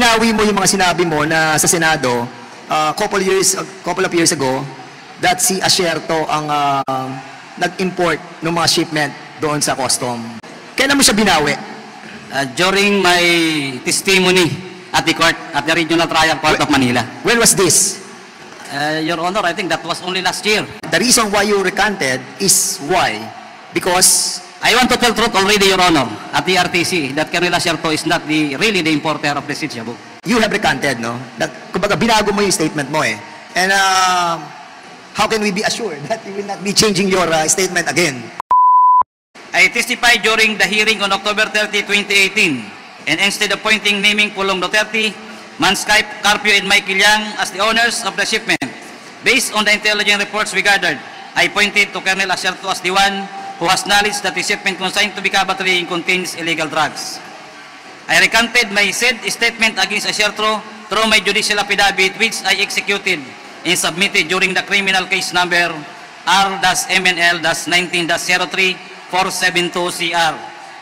binawi mo yung mga sinabi mo na sa Senado, couple of years ago, that si Asierto ang nag-import ng mga shipment doon sa custom. Kailan mo siya binawi? During my testimony at the court, at the Regional Trial Court of Manila. When was this? Your Honor, I think that was only last year. The reason why you recanted is why? Because I want to tell truth already, Your Honor, at the RTC, that Colonel Asierto is not really the importer of the Shabu. you have recanted, no? Kumbaga, binago mo yung statement mo eh. And how can we be assured that you will not be changing your statement again? I testified during the hearing on October 30, 2018, and instead of naming Pulong Duterte, Mansky, Carpio, and Michael Yang as the owners of the shipment, based on the intelligence reports we gathered, I pointed to Colonel Asierto as the one who has knowledge that the shipment consigned to Bicabatri contains illegal drugs. I recanted my said statement against Asierto through my judicial affidavit, which I executed and submitted during the criminal case number R-MNL-19-03-472CR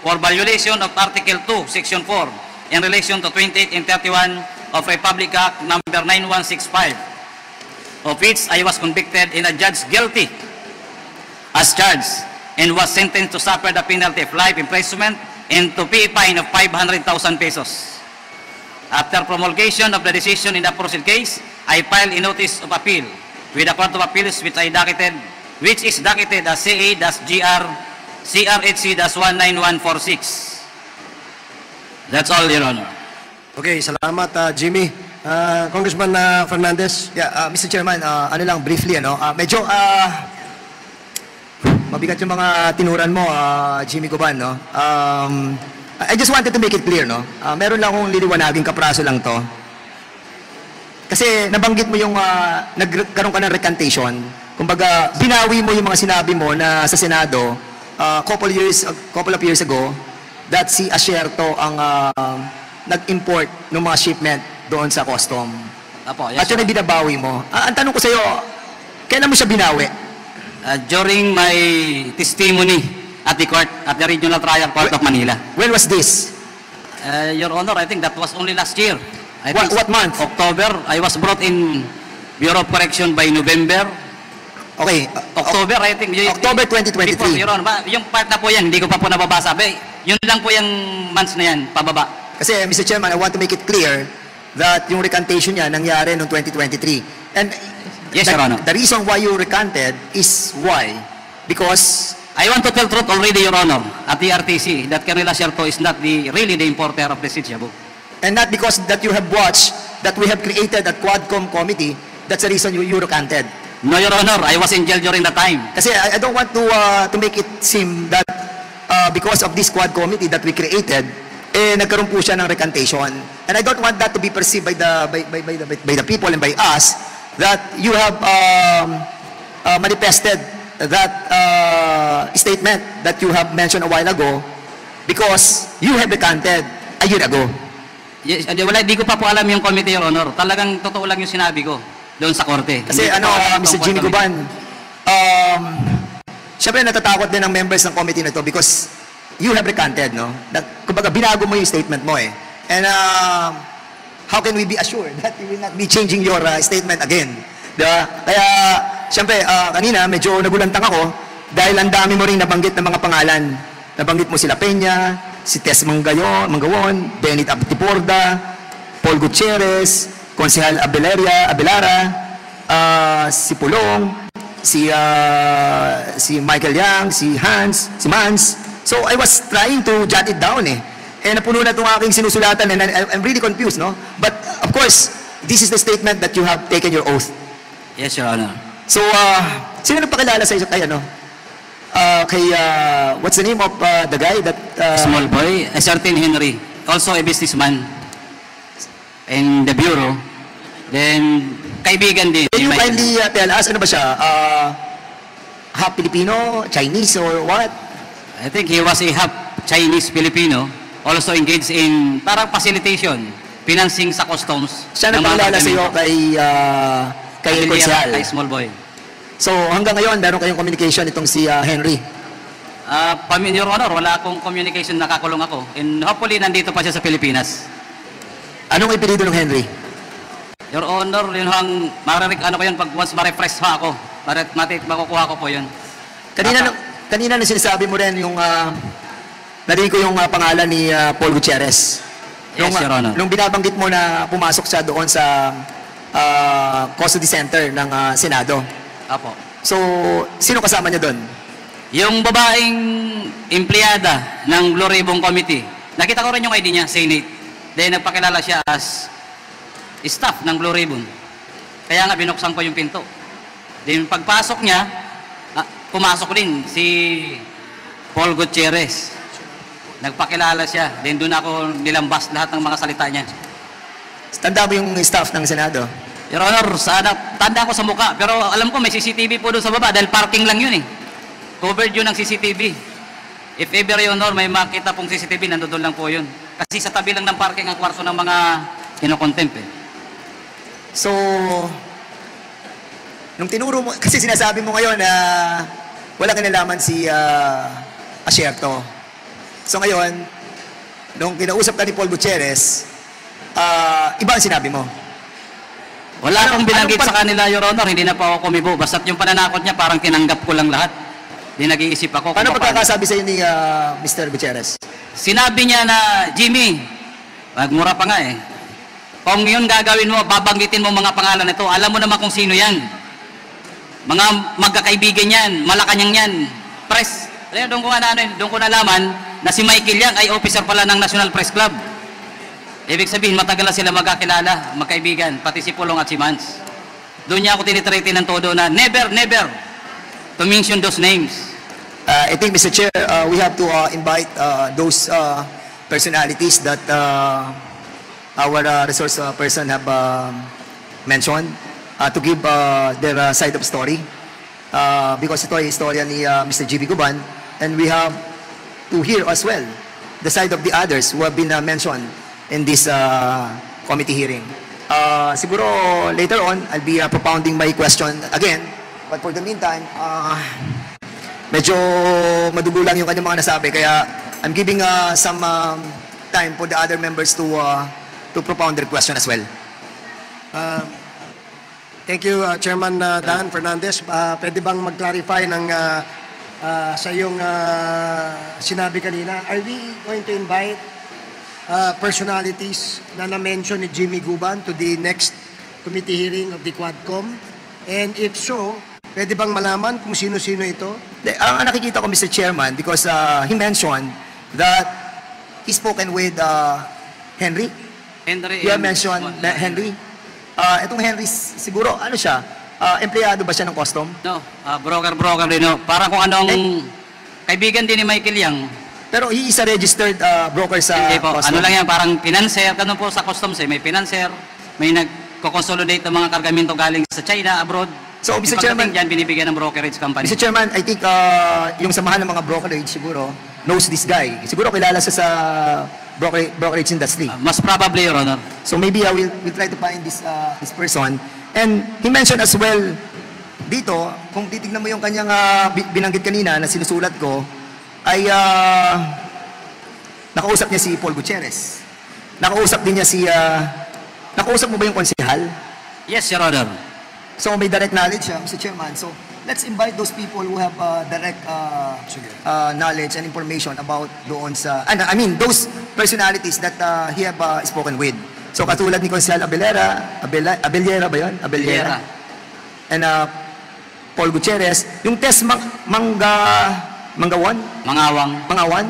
for violation of Article 2, Section 4 in relation to 28 and 31 of Republic Act number 9165, of which I was convicted and adjudged guilty as charged and was sentenced to suffer the penalty of life imprisonment and to pay a fine of 500,000 pesos. After promulgation of the decision in the aforesaid case, I filed a notice of appeal with the Court of Appeals, which is docketed as CA-GR CRHC-19146. That's all, Your Honor. Okay, salamat, Jimmy. Congressman Fernandez. Yeah, Mr. Chairman, ano lang, briefly, medyo mabigat yung mga tinuran mo, Jimmy Guban, no? I just wanted to make it clear, no? Meron lang akong liliwanagin, kapraso lang to. Kasi nabanggit mo yung nagkaroon ka ng recantation. Kumbaga, binawi mo yung mga sinabi mo na sa Senado, couple of years ago, that si Asierto ang nag-import ng mga shipment doon sa custom. Apo, yes, at yun ay binabawi mo. Ang tanong ko sa iyo, kailan mo siya binawi? During my testimony at the court, at the Regional Trial Court of Manila. When was this? Your Honor, I think that was only last year. What month? October. I was brought in Bureau of Correction by November. Okay. October, I think. October 2023. Before, Your Honor, yung part na po yan, hindi ko pa po nababasa. Yun lang po yung months na yan, pababa. Kasi, Mr. Chairman, I want to make it clear that yung recantation niya nangyari noong 2023. And yes, Your Honor. The reason why you recanted is why? Because I want to tell truth already, Your Honor, at the RTC, that Colonel Asierto is not really the importer of the Shabu. And not because that you have watched that we have created a Quadcom committee, that's the reason you recanted. No, Your Honor, I was in jail during that time. Kasi I don't want to make it seem that because of this Quad committee that we created, nagkaroon po siya ng recantation. And I don't want that to be perceived by the people and by us that you have manifested that statement that you have mentioned a while ago because you have recanted a year ago. Yes, di ko pa po alam yung committee, Your Honor. Talagang totoo lang yung sinabi ko doon sa korte. Kasi Mr. Jimmy Guban, syempre natatakot din ang members ng committee na to because you have recanted, no? Kumbaga, binago mo yung statement mo eh. And how can we be assured that you will not be changing your statement again? Diba? Kaya, syempre, kanina medyo nagulantang ako dahil ang dami mo rin nabanggit ng mga pangalan. Nabanggit mo sila Peña, si Tess Mangawon, Benit Abtiporda, Paul Gutierrez, Konsehal Abelara, si Pulong, si Michael Yang, si Hans, si Mans. So I was trying to jot it down eh. Napuno na itong aking sinusulatan and I'm really confused, no? But of course, this is the statement that you have taken your oath. Yes, Your Honor. So, sino nagpakilala sa iyo kay what's the name of the guy that... Small boy, a certain Henry, also a businessman in the bureau. Then, kaibigan din. Can you kindly tell us, ano ba siya? Half Filipino, Chinese, or what? I think he was a half Chinese Filipino, also engaged in parang facilitation, financing sa customs. Siya nagpakilala sa iyo kay Konsehal. Kay Small Boy. So, hanggang ngayon, meron kayong communication itong si Henry? Your Honor, wala akong communication, nakakulong ako. And hopefully, nandito pa siya sa Pilipinas. Anong ipilido ng Henry? Your Honor, yun hang ano ko yun pag once ma-refresh ha ako. Makukuha ko po yun. Kanina na sinasabi mo rin yung narinig ko yung pangalan ni Paul Gutierrez. Yes, Your Honor. Nung binabanggit mo na pumasok siya doon sa custody center ng Senado. Apo. So, sino kasama niya doon? Yung babaeng empleyada ng Blue Ribbon Committee. Nakita ko rin yung ID niya, Senate. Then nagpakilala siya as staff ng Blue Ribbon. Kaya nga binuksan ko yung pinto. Then pagpasok niya, pumasok din si Paul Gutierrez. Nagpakilala siya. Then doon ako nilambas lahat ng mga salita niya. Tanda mo yung staff ng Senado? Your Honor, tanda ko sa mukha. Pero alam ko may CCTV po doon sa baba dahil parking lang yun eh. Covered yun ng CCTV. If ever, Your Honor, may makita pong CCTV, nandoon lang po yun. Kasi sa tabi lang ng parking ang kwarto ng mga kinokontempt eh. So, nung tinuro mo, kasi sinasabi mo ngayon na wala kinalaman si Asierto. So ngayon, nung kinausap ka ni Paul Gutierrez, iba ang sinabi mo. Wala akong binanggit sa kanila, Your Honor, hindi na pa ako kumibo. Basta't yung pananakot niya, parang tinanggap ko lang lahat. Hindi nag-iisip ako. Paano pagkakasabi sa iyo ni Mr. Gutierrez? Sinabi niya na, Jimmy, magmura pa nga eh. Kung yun gagawin mo, babanggitin mo mga pangalan nito, alam mo naman kung sino yan. Mga magkakaibigan yan, Malacanang yan, press. Doon ko nalaman na si Michael Yang ay officer pala ng National Press Club. Ibig sabihin, matagal na sila magkakilala, magkaibigan, pati si Pulong at si Mans. Doon niya ako tinitrete ng todo na never to mention those names. I think, Mr. Chair, we have to invite those personalities that our resource person have mentioned to give their side of story. Because ito ay istorya ni Mr. G.B. Guban, and we have to hear as well the side of the others who have been mentioned in this committee hearing. Siguro later on, I'll be propounding my question again, but for the meantime, medyo madugo lang yung kanyang mga nasabi, kaya I'm giving some time for the other members to propound their question as well. Thank you, Chairman Dan Fernandez. Pwede bang mag-clarify ng sa iyong sinabi kanina? Are we going to invite personalities na na-mention ni Jimmy Guban to the next committee hearing of the Quadcom? And if so, pwede bang malaman kung sino-sino ito? Ang nakikita ko, Mr. Chairman, because he mentioned that he spoken with Henry. You have mentioned Henry. Itong Henry, siguro, ano siya? Empleyado ba siya ng custom? No, broker din. No. Parang kung anong kaibigan din ni Michael Yang. Pero he is a registered broker sa Hindi po, custom. ano lang yan, parang financer. Ganun po sa customs eh. May financer, may nagko-consolidate ng mga kargamento galing sa China, abroad. So, Mr. Chairman, dyan, binibigyan ng brokerage company. Mr. Chairman, I think yung samahan ng mga brokerage siguro knows this guy. Siguro kilala siya sa brokerage industry. Mas probably, Your Honor. So maybe we'll try to find this person. And he mentioned as well dito, kung titignan mo yung kanyang binanggit kanina na sinusulat ko, ay nakausap niya si Paul Gutierrez. Nakausap din niya nakausap mo ba yung konsehal? Yes, Your Honor. So may direct knowledge siya, Mr. Chairman. So let's invite those people who have direct knowledge and information about doon sa, I mean, those personalities that he have spoken with. So katulad ni Consejal Abellera ba yun? Abellera. And Paul Gutierrez. Yung test Mangawan? Mangawang.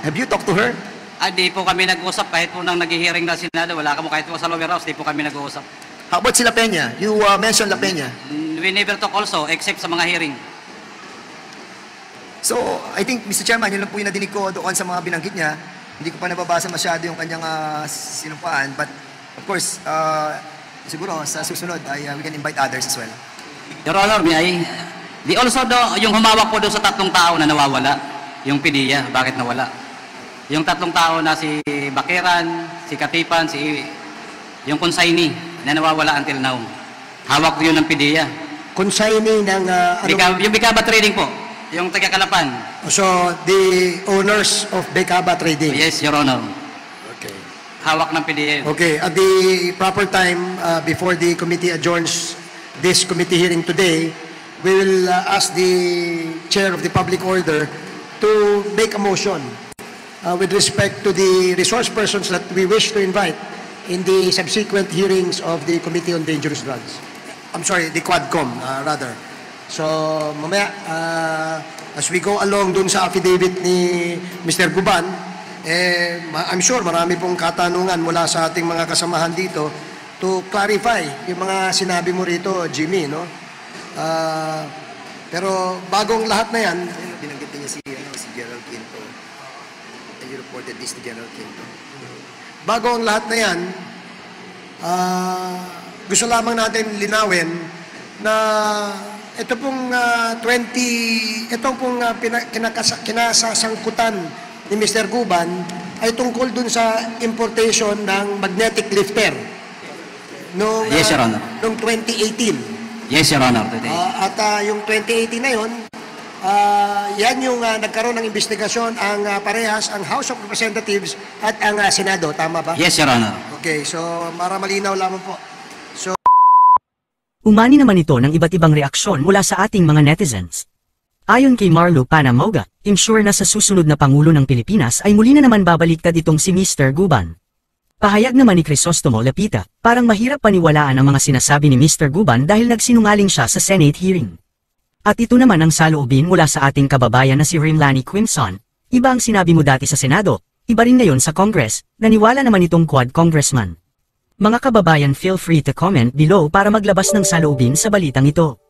Have you talked to her? Di po kami nag-uusap kahit po nang nag-hearing na Senado. Wala kamo kahit po sa lower house, di po kami nag-uusap. How about si La Peña? You mentioned La Peña. We never talk also, except sa mga hearing. So, I think, Mr. Chairman, yun lang po yung nadinig ko doon sa mga binanggit niya. Hindi ko pa nababasa masyado yung kanyang sinumpaan. But, of course, siguro sa susunod, we can invite others as well. Your Honor, yung humawak po doon sa 3 tao na nawawala, yung PDEA, bakit nawala? Yung 3 tao na si Bakeran, si Katipan, yung consignee na nawawala until now. Hawak ko yun ng PDEA. Consignee ng Yung Bicaba Trading po, yung taga-Kalapan. So, the owners of Becaba Trading. Yes, Your Honor. Okay. hawak ng PDL. Okay, at the proper time, before the committee adjourns this committee hearing today, we will ask the chair of the public order to make a motion with respect to the resource persons that we wish to invite in the subsequent hearings of the Committee on Dangerous Drugs. I'm sorry, the Quadcom, rather. So, mamaya, as we go along dun sa affidavit ni Mr. Guban, I'm sure marami pong katanungan mula sa ating mga kasamahan dito to clarify yung mga sinabi mo rito, Jimmy, no? Pero bagong lahat na yan, Binanggit niya si General Quinto. And you reported this to General Quinto. bago ang lahat na yan, gusto lamang natin linawin na ito pong kinasasangkutan ni Mr. Guban ay tungkol dun sa importation ng magnetic lifter noong, Yes, Your Honor. noong 2018. Yes, Your Honor, today. At yung 2018 na yun, yan yung nagkaroon ng investigasyon ang parehas, ang House of Representatives at ang Senado. Tama ba? Yes, Your Honor. Okay, so para malinaw lamang po. So, Umani naman ito ng iba't ibang reaksyon mula sa ating mga netizens. Ayon kay Marlo Panamoga, ensure na sa susunod na Pangulo ng Pilipinas ay muli na naman babaliktad itong si Mr. Guban. Pahayag naman ni Crisostomo Lapita, parang mahirap paniwalaan ang mga sinasabi ni Mr. Guban dahil nagsinungaling siya sa Senate hearing. At ito naman ang saloobin mula sa ating kababayan na si Rimlani Quimson, iba ang sinabi mo dati sa Senado, iba rin ngayon sa Congress, naniwala naman itong Quad Congressman. Mga kababayan, feel free to comment below para maglabas ng saloobin sa balitang ito.